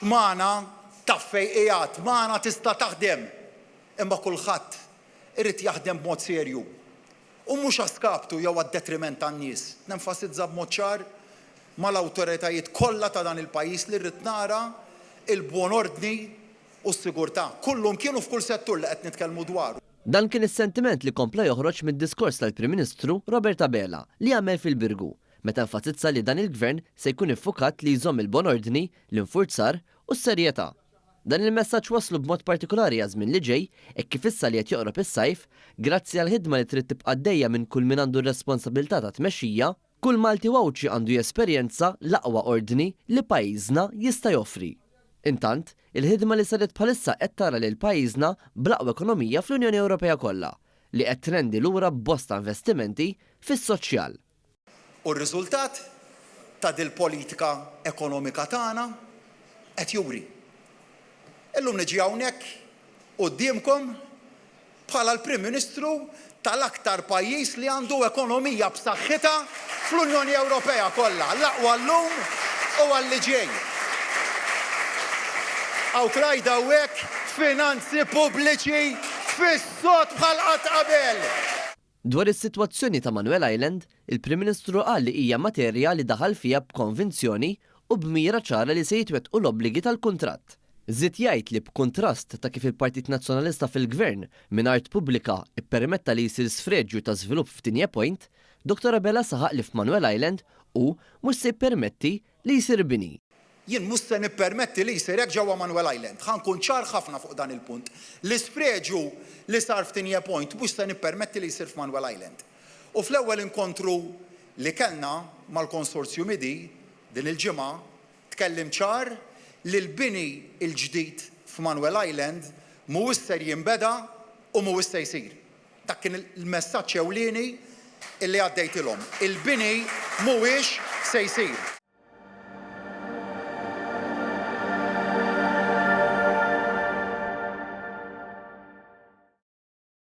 Mana taffej qiegħed, mana tista' taħdem. Imma kulħadd irid jaħdem b'mod serju. U mhux għaskaptu jew għad-detriment tan-nies. Nenfasizza b'mod ċar mal-awtoritajiet kollha ta' dan il-pajjiż li rrid nara il-buon ordni u s-sigurtà. Kullhom kienu f'kull settur li qed nitkellmu dwaru. Dan kien is-sentiment li kompla joħroġ mid-diskors tal-Prim Ministru Robert Abela li għamel fil-Birgu, meta nfasizza li dan il-Gvern se jkun iffukat li jżomm il-bon ordni, l-infurzar u s-serjetà. Dan il-messaġġ waslu b'mod partikolari għażmin li ġej hekk kif issa li qed joqrob is-sajf, grazzi għal ħidma li trid tibqa' għaddejja minn kull min għandu r-responsabilità ta' tmexxija, kull Malti wawċi għandu jesperjenza l-aqwa ordni li pajjiżna jista' joffri. Intant, il-ħidma li saret bħalissa qed tara lil pajjiżna bl-aqwa ekonomija fl-Unjoni Ewropea kollha, li qed trendi lura b'bosta investimenti fis-soċjal. U r-riżultat ta' dil-politika ekonomika tagħna qed juri. Illum niġi hawnhekk qudiemkom bħala l-Prim Ministru tal-aktar pajjiż li għandu ekonomija b'saħħitha fl-Unjoni Ewropea kollha, l-aqwa llum u għall-li ġej. Hawn klajda hekk finanzi pubbliċi fis-sod bħal qatt qabel. Dwar is-sitwazzjoni ta' Manuel Island, il-Prim Ministru qal li hija materja li daħal fiha b'konvinzjoni u b'mira ċara li se jitwettqu l-obbligi tal-kuntratt. Żied jgħid li b'kuntrast ta' kif il-Partit Nazzjonalista fil-Gvern mingħajr pubblika ippermetta li jsir sfreġġju ta' żvilupp f'Tinja Point, Dr. Abela saħaq li f'Manuel Island u mhux se jippermetti li jsir bini. Jien mhux se nippermetti li jsir hekk ġewwa Manuel Island. Ħankun ċar ħafna fuq dan il-punt. L-isfreġġju li sar f'Tinja Point mhux se nippermetti li jsir f'Manuel Island. U fl-ewwel inkontru li kellna mal-konsorzjum din il-ġimgħa tkellim ċar li l-bini il-ġdid f'Manuel Island mhuwiex ser jinbeda u mhuwiex se jsir. Dak kien il-messaġġ ewlieni illi għaddejtilhom. Il-bini mhuwiex se jsir.